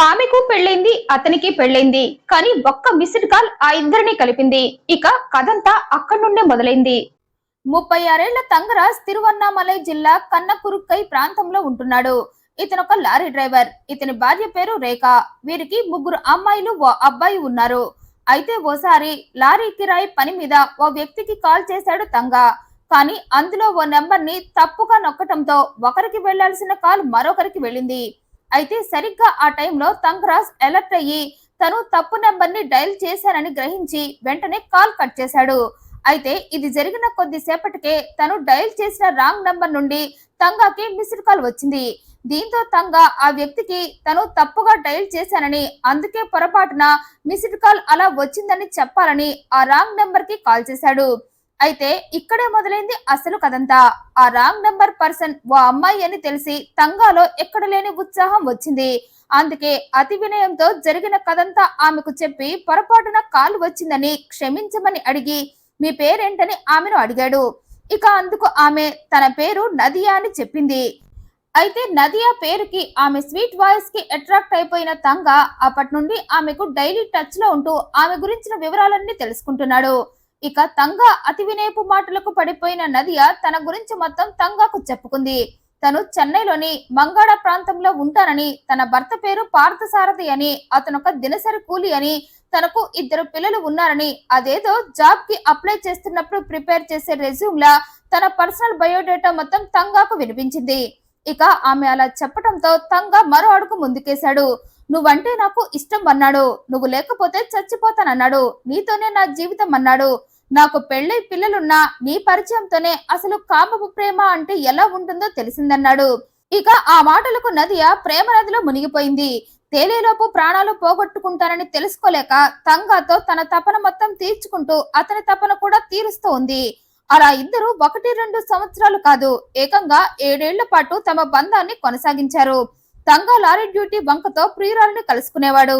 ఆమెకు పెళ్ళైంది, అతనికి పెళ్ళైంది. కానీ ఒక్క మిస్డ్ కాల్ ఆ ఇద్దరిని కలిపింది. ఇక కథంతా అక్కడి నుండే మొదలైంది. 36 ఏళ్ల తంగరాజ్ తిరువన్నామలై జిల్లా కన్నకురుక్కై ప్రాంతంలో ఉంటున్నాడు. ఇతనొక లారీ డ్రైవర్. ఇతని భార్య పేరు రేఖ. వీరికి ముగ్గురు అమ్మాయిలు, ఓ అబ్బాయి ఉన్నారు. అయితే ఓసారి లారీ కిరాయి పని మీద ఓ వ్యక్తికి కాల్ చేశాడు తంగ. కానీ అందులో ఓ నెంబర్ ని తప్పుగా నొక్కటంతో ఒకరికి వెళ్లాల్సిన కాల్ మరొకరికి వెళ్ళింది. అయితే సరిగ్గా ఆ టైంలో తంగరాజ్ అలర్ట్ అయ్యి తను తప్పు నెంబర్ ని డైల్ చేశానని గ్రహించి వెంటనే కాల్ కట్ చేశాడు. అయితే ఇది జరిగిన కొద్దిసేపటికే తను డైల్ చేసిన రాంగ్ నంబర్ నుండి తంగాకి మిస్డ్ కాల్ వచ్చింది. దీంతో తంగ ఆ వ్యక్తికి తను తప్పుగా డైల్ చేశానని, అందుకే పొరపాటున మిస్డ్ కాల్ అలా వచ్చిందని చెప్పాలని ఆ రాంగ్ నెంబర్ కి కాల్ చేశాడు. అయితే ఇక్కడే మొదలైంది అసలు కథంతా. ఆ రాంగ్ నెంబర్ పర్సన్ ఓ అమ్మాయి అని తెలిసి తంగాలో ఎక్కడ లేని ఉత్సాహం వచ్చింది. అందుకే అతి వినయంతో జరిగిన కథంతా ఆమెకు చెప్పి పొరపాటున కాల్ వచ్చిందని క్షమించమని అడిగి మీ పేరేంటని ఆమెను అడిగాడు. ఇక అందుకు ఆమె తన పేరు నదియా అని చెప్పింది. అయితే నదియా పేరుకి, ఆమె స్వీట్ వాయిస్ కి అట్రాక్ట్ అయిపోయిన తంగ అప్పటి నుండి ఆమెకు డైలీ టచ్ లో ఉంటూ ఆమె గురించిన వివరాలన్నీ తెలుసుకుంటున్నాడు. ఇక తంగ అతి వినయపు మాటలకు పడిపోయిన నదియా తన గురించి మొత్తం తంగాకు చెప్పుకుంది. తను చెన్నైలోని మంగాడ ప్రాంతంలో ఉంటానని, తన భర్త పేరు పార్థసారథి అని, అతనొక దినసరి కూలి అని, తనకు 2 పిల్లలు ఉన్నారని, అదేదో జాబ్ కి అప్లై చేస్తున్నప్పుడు ప్రిపేర్ చేసే రెజ్యూమ్ లా తన పర్సనల్ బయోడేటా మొత్తం తంగాకు వినిపించింది. ఇక ఆమె అలా చెప్పటంతో తంగ మరో అడుగు ముందుకేశాడు. నువ్వంటే నాకు ఇష్టం అన్నాడు. నువ్వు లేకపోతే చచ్చిపోతానన్నాడు. నీతోనే నా జీవితం అన్నాడు. నాకు పెళ్ళై పిల్లలున్నా నీ పరిచయంతోనే అసలు కామపు ప్రేమ అంటే ఎలా ఉంటుందో తెలిసిందన్నాడు. ఇక ఆ మాటలకు నదియా ప్రేమ నదిలో మునిగిపోయింది. తేలేలోపు ప్రాణాలు పోగొట్టుకుంటానని తెలుసుకోలేక తంగాతో తన తపన మొత్తం తీర్చుకుంటూ అతని తపన కూడా తీరుస్తూ ఉంది. అలా ఇద్దరు 1-2 సంవత్సరాలు కాదు, ఏకంగా 7 ఏళ్ల పాటు తమ బంధాన్ని కొనసాగించారు. తంగా లారీ డ్యూటీ వంకతో ప్రియురాలిని కలుసుకునేవాడు.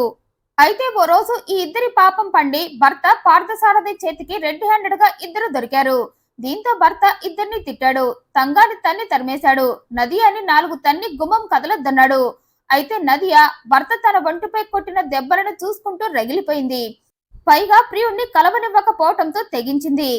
అయితే ఓ రోజు ఈ ఇద్దరి పాపం పండి భర్త పార్థసారథి చేతికి రెడ్ హ్యాండెడ్ గా ఇద్దరు దొరికారు. దీంతో భర్త ఇద్దరిని తిట్టాడు. తంగాని తన్ని తరిమేశాడు. నదియాని 4 తన్ని గుమ్మం కదలొద్దన్నాడు. అయితే నదియా భర్త తన ఒంటిపై కొట్టిన దెబ్బలను చూసుకుంటూ రగిలిపోయింది. పైగా ప్రియుణ్ణి కలవనివ్వకపోవటంతో తెగించింది.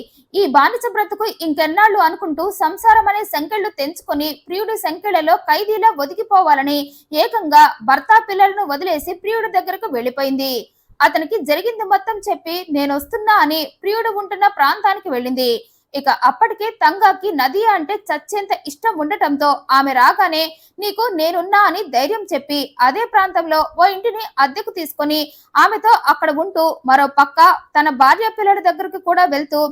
ఈ బానిస బ్రతుకు ఇంకెన్నాళ్ళు అనుకుంటూ సంసారం అనే సంకెళ్లు తెంచుకొని ప్రియుడి సంకెళ్లలో ఖైదీలా ఒదిగిపోవాలని ఏకంగా భర్త పిల్లలను వదిలేసి ప్రియుడి దగ్గరకు వెళ్లిపోయింది. అతనికి జరిగింది మొత్తం చెప్పి నేనొస్తున్నా అని ప్రియుడు ఉంటున్న ప్రాంతానికి వెళ్ళింది. ఇక అప్పటికే తంగాకి నదియా అంటే చచ్చేంత ఇష్టం ఉండటంతో ఆమె రాగానే నీకు నేనున్నా అని ధైర్యం చెప్పి అదే ప్రాంతంలో ఓ ఇంటిని అద్దెకు తీసుకొని ఆమెతో అక్కడ ఉంటూ మరో పక్క తన భార్య పిల్లల దగ్గరకు కూడా వెళ్తూ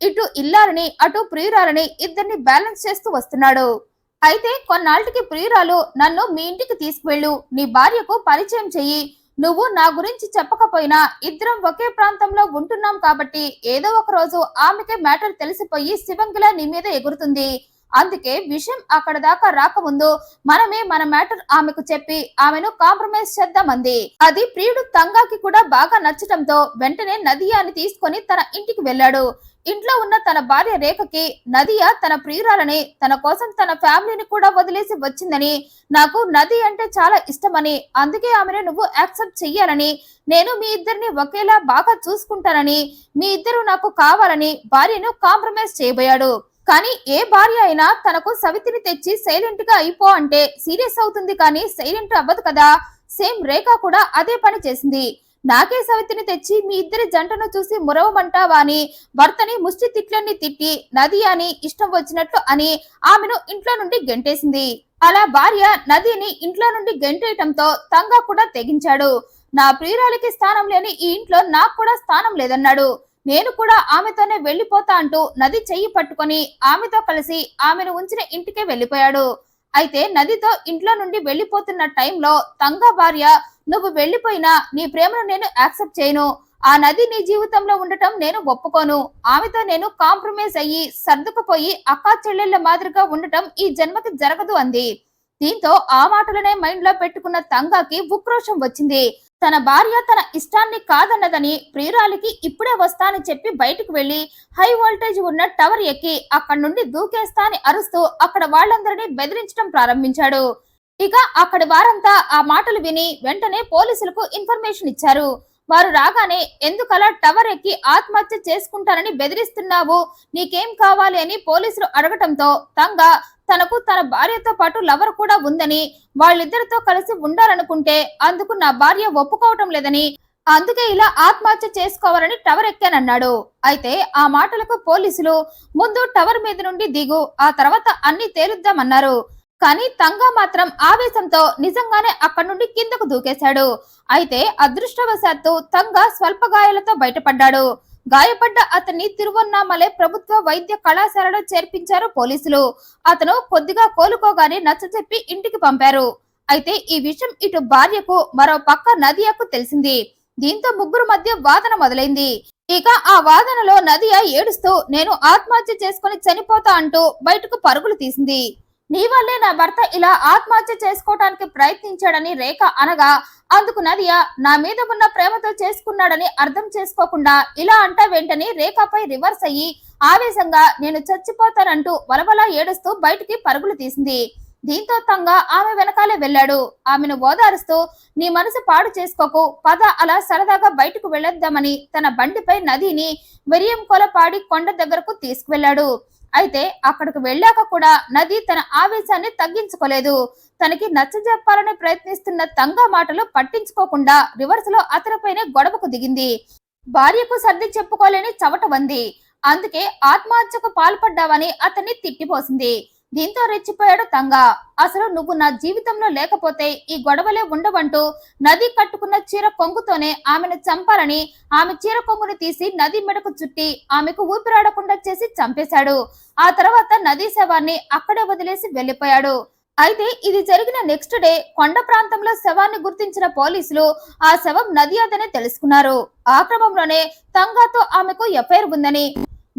ఇటు ఇల్లాలని అటు ప్రియురాలని ఇద్దరిని బ్యాలెన్స్ చేస్తూ వస్తున్నాడు. అయితే కొన్నాళ్ళకి ప్రియురాలు నన్ను మీ ఇంటికి తీసుకువెళ్ళు, నీ భార్యకు పరిచయం చెయ్యి, నువ్వు నా గురించి చెప్పకపోయినా ఇద్దరం ఒకే ప్రాంతంలో ఉంటున్నాం కాబట్టి ఏదో ఒక రోజు ఆమెకే మ్యాటర్ తెలిసిపోయి శివంగిలా నీ మీద ఎగురుతుంది. అందుకే విషయం అక్కడ దాకా రాకముందు మనమే మన మ్యాటర్ ఆమెకు చెప్పి ఆమెను కాంప్రమైజ్ చేద్దామంది. అది ప్రియుడు తంగాకి కూడా బాగా నచ్చటంతో వెంటనే నదియాని తీసుకొని తన ఇంటికి వెళ్ళాడు. ఇంట్లో ఉన్న తన భార్య రేఖకి నదియా తన ప్రియురాలని, తన కోసం తన ఫ్యామిలీని కూడా వదిలేసి వచ్చిందని, నాకు నది అంటే చాలా ఇష్టమని, అందుకే ఆమెను నువ్వు యాక్సెప్ట్ చెయ్యాలని, నేను మీ ఇద్దరిని ఒకేలా బాగా చూసుకుంటానని, మీ ఇద్దరు నాకు కావాలని భార్యను కాంప్రమైజ్ చేయబోయాడు. కానీ ఏ భార్య అయినా తనకు సవితిని తెచ్చి సైలెంట్ గా అయిపో అంటే సీరియస్ అవుతుంది, కానీ సైలెంట్ అవ్వదు కదా. సేమ్ రేఖ కూడా అదే పని చేసింది. నాకే సవితిని తెచ్చి మీ ఇద్దరి జంటను చూసి మురవమంటావా అని భర్తని ముష్టి తిట్లన్నీ తిట్టి నదియాని ఇష్టం వచ్చినట్లు అని ఆమెను ఇంట్లో నుండి గెంటేసింది. అలా భార్య నదిని ఇంట్లో నుండి గెంటేయటంతో తంగా కూడా తెగించాడు. నా ప్రియురాలికి స్థానం లేని ఈ ఇంట్లో నాకు కూడా స్థానం లేదన్నాడు. నేను కూడా ఆమెతోనే వెళ్లిపోతా అంటూ నది చెయ్యి పట్టుకొని ఆమెతో కలిసి ఆమెను ఉంచిన ఇంటికే వెళ్లిపోయాడు. అయితే నదితో ఇంట్లో నుండి వెళ్లిపోతున్న టైంలో తంగా భార్య నువ్వు వెళ్లిపోయినా నీ ప్రేమను నేను యాక్సెప్ట్ చేయను, ఆ నది నీ జీవితంలో ఉండటం నేను ఒప్పుకోను, ఆమెతో నేను కాంప్రమైజ్ అయ్యి సర్దుకుపోయి అక్కా చెల్లెళ్ల మాదిరిగా ఉండటం ఈ జన్మకి జరగదు అంది. దీంతో ఆ మాటలనే మైండ్ లో పెట్టుకున్న తంగాకి ఉక్రోషం వచ్చింది. తన భార్య తన ఇష్టాన్ని కాదన్నదని ప్రియురాలికి ఇప్పుడే వస్తా అని చెప్పి బయటకు వెళ్లి హై వోల్టేజ్ ఉన్న టవర్ ఎక్కి అక్కడి నుండి దూకేస్తా అని అరుస్తూ అక్కడ వాళ్ళందరినీ బెదిరించడం ప్రారంభించాడు. ఇక అక్కడి వారంతా ఆ మాటలు విని వెంటనే పోలీసులకు ఇన్ఫర్మేషన్ ఇచ్చారు. వారు రాగానే ఎందుకలా టవర్ ఎక్కి ఆత్మహత్య చేసుకుంటానని బెదిరిస్తున్నావు, నీకేం కావాలి అని పోలీసులు అడగటంతో తంగ తనకు తన భార్యతో పాటు లవర్ కూడా ఉందని, వాళ్ళిద్దరితో కలిసి ఉండాలనుకుంటే అందుకు నా భార్య ఒప్పుకోవటం లేదని, అందుకే ఇలా ఆత్మహత్య చేసుకోవాలని టవర్ ఎక్కానన్నాడు. అయితే ఆ మాటలకు పోలీసులు ముందు టవర్ మీద నుండి దిగు, ఆ తర్వాత అన్ని తేలుద్దామన్నారు. కానీ తంగా మాత్రం ఆవేశంతో నిజంగానే అక్కడి నుండి కిందకు దూకేశాడు. అయితే అదృష్టవశాత్తు తంగా స్వల్ప గాయాలతో బయటపడ్డాడు. గాయపడ్డ అతన్ని తిరువన్నామలై ప్రభుత్వ వైద్య కళాశాలలో చేర్పించారు పోలీసులు. అతను కొద్దిగా కోలుకోగానే నచ్చచెప్పి ఇంటికి పంపారు. అయితే ఈ విషయం ఇటు భార్యకు మరో పక్క నదియాకు తెలిసింది. దీంతో ముగ్గురు మధ్య వాదన మొదలైంది. ఇక ఆ వాదనలో నదియా ఏడుస్తూ నేను ఆత్మహత్య చేసుకుని చనిపోతా అంటూ బయటకు పరుగులు తీసింది. నీ వల్లే నా భర్త ఇలా ఆత్మహత్య చేసుకోవటానికి ప్రయత్నించాడని రేఖ అనగా అందుకు నదియా నా మీద ఉన్న ప్రేమతో చేసుకున్నాడని అర్థం చేసుకోకుండా ఇలా అంటావేంటని రేఖపై రివర్స్ అయ్యి ఆవేశంగా నేను చచ్చిపోతానంటూ వలవలా ఏడుస్తూ బయటికి పరుగులు తీసింది. దీంతో తంగా ఆమె వెనకాలే వెళ్ళాడు. ఆమెను ఓదారుస్తూ నీ మనసు పాడు చేసుకోకు, పద అలా సరదాగా బయటకు వెళ్ళొద్దామని తన బండిపై నదిని వెరియం కొలపాడి కొండ దగ్గరకు తీసుకువెళ్లాడు. అయితే అక్కడికి వెళ్ళాక కూడా నది తన ఆవేశాన్ని తగ్గించుకోలేదు. తనకి నచ్చజెప్పాలని ప్రయత్నిస్తున్న తంగా మాటలు పట్టించుకోకుండా రివర్స్ లో అతనిపైనే గొడవకు దిగింది. భార్యకు సర్ది చెప్పుకోలేని చవట వంది. అందుకే ఆత్మహత్యకు పాల్పడ్డావని అతన్ని తిట్టిపోసింది. దీంతో రెచ్చిపోయాడు తంగా. అసలు నువ్వు నా జీవితంలో లేకపోతే ఈ గొడవలే ఉండవంటూ నది కట్టుకున్న చీర కొంగుతోనే ఆమెను చంపాలని ఆమె చీర కొంగును తీసి నది మెడకు చుట్టి ఆమెకు ఊపిరాడకుండా చేసి చంపేశాడు. ఆ తర్వాత నదీ శవాన్ని అక్కడే వదిలేసి వెళ్లిపోయాడు. అయితే ఇది జరిగిన నెక్స్ట్ డే కొండ ప్రాంతంలో శవాన్ని గుర్తించిన పోలీసులు ఆ శవం నదియాదనే తెలుసుకున్నారు. ఆ క్రమంలోనే తంగాతో ఆమెకు ఎఫ్ఐఆర్ ఉందని,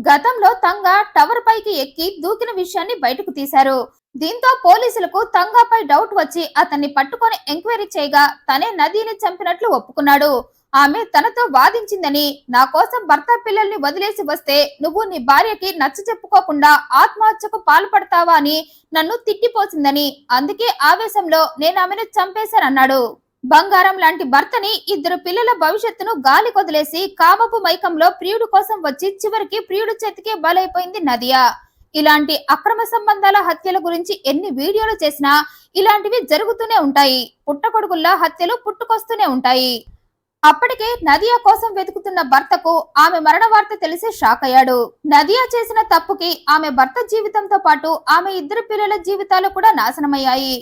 గతంలో తంగా టవర్ పైకి ఎక్కి దూకిన విషయాన్ని బయటకు తీశారు. దీంతో పోలీసులకు తంగాపై డౌట్ వచ్చి అతన్ని పట్టుకొని ఎంక్వైరీ చేయగా తనే నదిని చంపినట్లు ఒప్పుకున్నాడు. ఆమె తనతో వాదించిందని, నా కోసం భర్త పిల్లల్ని వదిలేసి వస్తే నువ్వు నీ భార్యకి నచ్చ చెప్పుకోకుండా ఆత్మహత్యకు పాల్పడతావా అని నన్ను తిట్టిపోసిందని, అందుకే ఆవేశంలో నేను ఆమెను చంపేశానన్నాడు. బంగారం లాంటి భర్తని, ఇద్దరు పిల్లల భవిష్యత్తును గాలి కొదిలేసి కామపు మైకంలో ప్రియుడు కోసం వచ్చి చివరికి ప్రియుడు చేతికే బలైపోయింది నదియా. ఇలాంటి అక్రమ సంబంధాల హత్యల గురించి ఎన్ని వీడియోలు చేసినా ఇలాంటివి జరుగుతూనే ఉంటాయి. పుట్టకొడుకుల్లా హత్యలు పుట్టుకొస్తూనే ఉంటాయి. అప్పటికే నదియా కోసం వెతుకుతున్న భర్తకు ఆమె మరణ వార్త తెలిసి షాక్ అయ్యాడు. నదియా చేసిన తప్పుకి ఆమె భర్త జీవితంతో పాటు ఆమె ఇద్దరు పిల్లల జీవితాలు కూడా నాశనమయ్యాయి.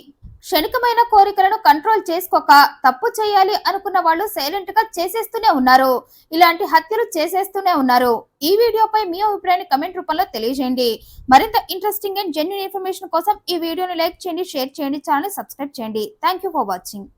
క్షణికమైన కోరికలను కంట్రోల్ చేసుకోక తప్పు చేయాలి అనుకున్న వాళ్ళు సైలెంట్ గా చేసేస్తూనే ఉన్నారు. ఇలాంటి హత్యలు చేసేస్తూనే ఉన్నారు. ఈ వీడియోపై మీ అభిప్రాయాన్ని కమెంట్ రూపంలో తెలియజేయండి. మరింత ఇంట్రెస్టింగ్ అండ్ జెన్యూన్ ఇన్ఫర్మేషన్ కోసం ఈ వీడియోని లైక్ చేయండి, షేర్ చేయండి, ఛానల్ సబ్స్క్రైబ్ చేయండి. Thank you for watching.